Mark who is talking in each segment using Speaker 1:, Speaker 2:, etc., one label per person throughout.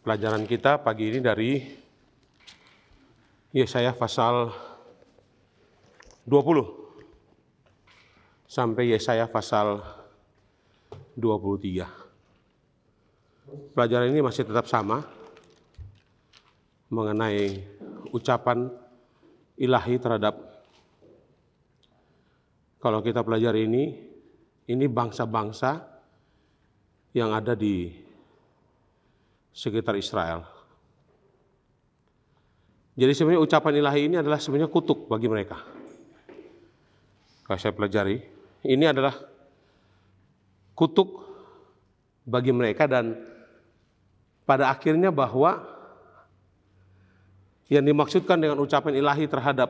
Speaker 1: Pelajaran kita pagi ini dari Yesaya pasal 20 sampai Yesaya pasal 23. Pelajaran ini masih tetap sama mengenai ucapan ilahi terhadap, kalau kita pelajari ini bangsa-bangsa yang ada di sekitar Israel. Jadi sebenarnya ucapan ilahi ini adalah sebenarnya kutuk bagi mereka. Kalau saya pelajari, ini adalah kutuk bagi mereka, dan pada akhirnya bahwa yang dimaksudkan dengan ucapan ilahi terhadap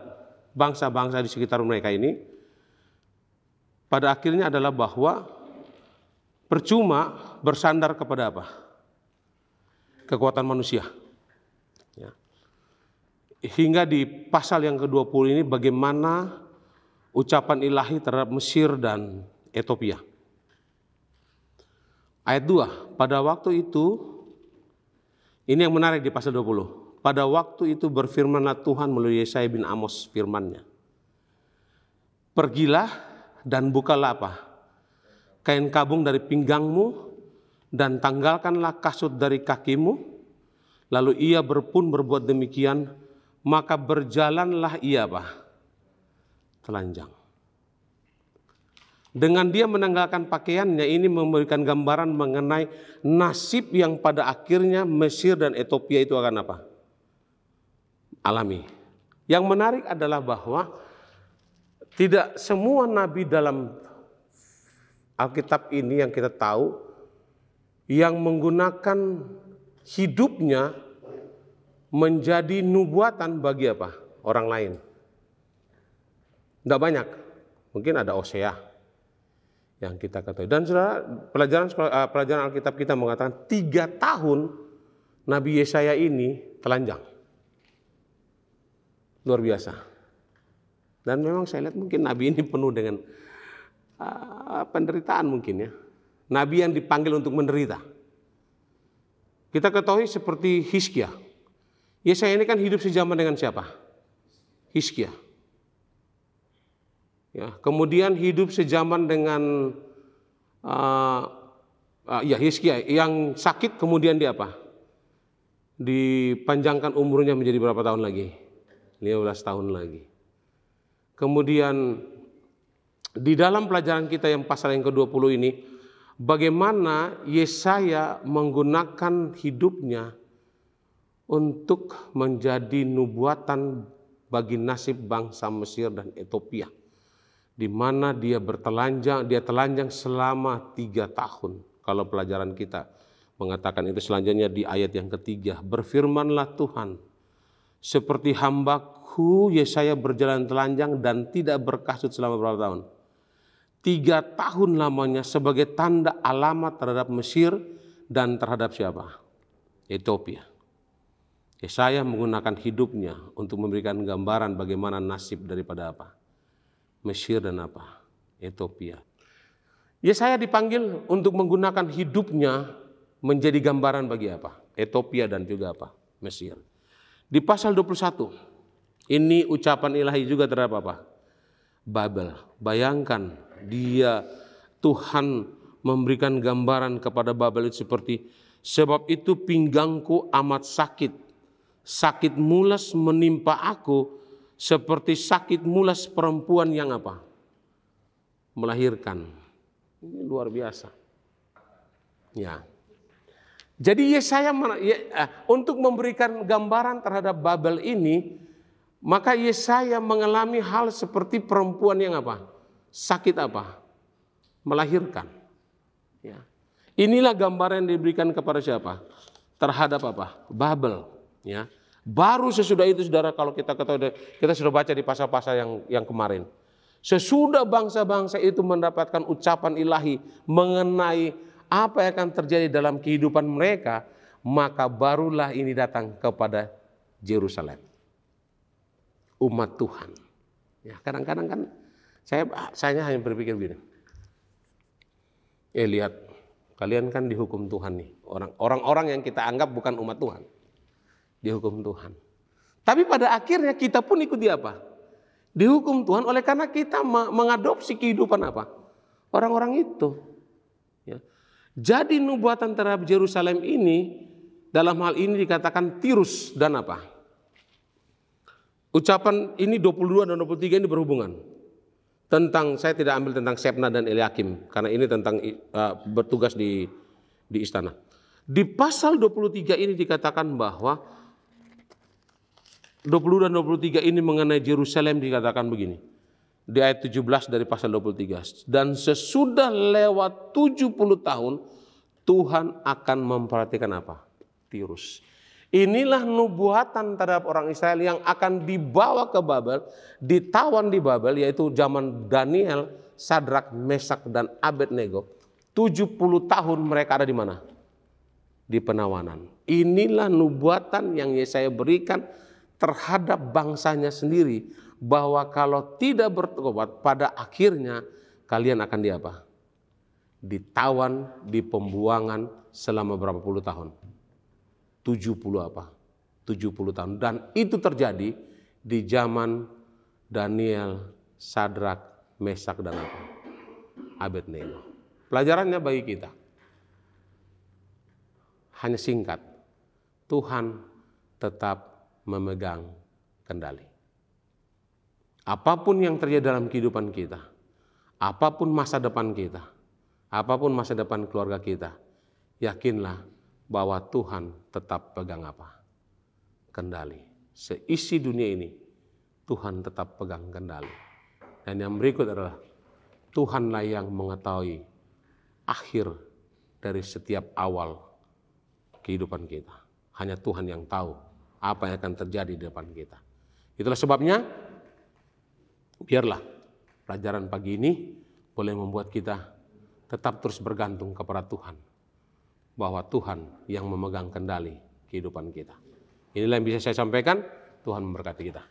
Speaker 1: bangsa-bangsa di sekitar mereka ini, pada akhirnya adalah bahwa percuma bersandar kepada apa? Kekuatan manusia. Ya. Hingga di pasal yang ke-20 ini bagaimana ucapan ilahi terhadap Mesir dan Ethiopia. Ayat 2, pada waktu itu, ini yang menarik di pasal 20. Pada waktu itu berfirmanlah Tuhan melalui Yesaya bin Amos firman-Nya. Pergilah dan bukalah apa? Kain kabung dari pinggangmu, dan tanggalkanlah kasut dari kakimu. Lalu ia pun berbuat demikian, maka berjalanlah ia apa? Telanjang. Dengan dia menanggalkan pakaiannya, ini memberikan gambaran mengenai nasib yang pada akhirnya Mesir dan Ethiopia itu akan apa? Alami. Yang menarik adalah bahwa tidak semua nabi dalam Alkitab ini yang kita tahu yang menggunakan hidupnya menjadi nubuatan bagi apa? Orang lain. Tidak banyak. Mungkin ada Hosea yang kita ketahui. Dan saudara, pelajaran Alkitab kita mengatakan 3 tahun Nabi Yesaya ini telanjang. Luar biasa. Dan memang saya lihat mungkin Nabi ini penuh dengan penderitaan mungkin ya. Nabi yang dipanggil untuk menderita. Kita ketahui seperti Hizkia. Yesaya ini kan hidup sejaman dengan siapa? Hizkia. Ya, kemudian hidup sejaman dengan Hizkia yang sakit, kemudian dia apa? Dipanjangkan umurnya menjadi berapa tahun lagi? 15 tahun lagi. Kemudian di dalam pelajaran kita yang pasal yang ke-20 ini, bagaimana Yesaya menggunakan hidupnya untuk menjadi nubuatan bagi nasib bangsa Mesir dan Ethiopia, di mana dia telanjang selama 3 tahun. Kalau pelajaran kita mengatakan itu selanjutnya di ayat yang ketiga, berfirmanlah Tuhan, seperti hambaku Yesaya berjalan telanjang dan tidak berkasut selama berapa tahun? 3 tahun lamanya sebagai tanda alamat terhadap Mesir dan terhadap siapa? Ethiopia. Yesaya menggunakan hidupnya untuk memberikan gambaran bagaimana nasib daripada apa? Mesir dan apa? Ethiopia. Yesaya dipanggil untuk menggunakan hidupnya menjadi gambaran bagi apa? Ethiopia dan juga apa? Mesir. Di pasal 21, ini ucapan ilahi juga terhadap apa? Babel. Bayangkan, Tuhan memberikan gambaran kepada Babel itu seperti, sebab itu pinggangku amat sakit, sakit mulas menimpa aku seperti sakit mulas perempuan yang apa? Melahirkan. Ini luar biasa. Ya. Jadi Yesaya untuk memberikan gambaran terhadap Babel ini, maka Yesaya mengalami hal seperti perempuan yang apa? Sakit apa? Melahirkan. Ya. Inilah gambaran yang diberikan kepada siapa? Terhadap apa? Babel. Ya. Baru sesudah itu saudara, kalau kita ketahui, kita sudah baca di pasal-pasal yang kemarin. Sesudah bangsa-bangsa itu mendapatkan ucapan ilahi mengenai apa yang akan terjadi dalam kehidupan mereka, maka barulah ini datang kepada Yerusalem. Umat Tuhan. Ya, kadang-kadang kan saya hanya berpikir begini. Lihat Kalian kan dihukum Tuhan nih. Orang-orang yang kita anggap bukan umat Tuhan. Dihukum Tuhan. Tapi pada akhirnya kita pun ikut apa? Dihukum Tuhan oleh karena kita mengadopsi kehidupan apa? Orang-orang itu. Ya. Jadi nubuatan terhadap Yerusalem ini dalam hal ini dikatakan Tirus dan apa? Ucapan ini 22 dan 23 ini berhubungan. Tentang, saya tidak ambil tentang Sebna dan Eliakim, karena ini tentang bertugas di istana. Di pasal 23 ini dikatakan bahwa 20 dan 23 ini mengenai Yerusalem dikatakan begini. Di ayat 17 dari pasal 23. Dan sesudah lewat 70 tahun, Tuhan akan memperhatikan apa? Tirus. Inilah nubuatan terhadap orang Israel yang akan dibawa ke Babel, ditawan di Babel, yaitu zaman Daniel, Sadrak, Mesak, dan Abednego. 70 tahun mereka ada di mana? Di penawanan. Inilah nubuatan yang Yesaya berikan terhadap bangsanya sendiri, bahwa kalau tidak bertobat pada akhirnya kalian akan diapa? Ditawan, di pembuangan selama berapa puluh tahun? 70 apa? 70 tahun. Dan itu terjadi di zaman Daniel, Sadrak, Mesak, dan apa? Abednego. Pelajarannya bagi kita hanya singkat. Tuhan tetap memegang kendali. Apapun yang terjadi dalam kehidupan kita, apapun masa depan kita, apapun masa depan keluarga kita, yakinlah bahwa Tuhan tetap pegang apa? Kendali. Seisi dunia ini Tuhan tetap pegang kendali. Dan yang berikut adalah Tuhanlah yang mengetahui akhir dari setiap awal kehidupan kita. Hanya Tuhan yang tahu apa yang akan terjadi di depan kita. Itulah sebabnya biarlah pelajaran pagi ini boleh membuat kita tetap terus bergantung kepada Tuhan. Bahwa Tuhan yang memegang kendali kehidupan kita. Inilah yang bisa saya sampaikan. Tuhan memberkati kita.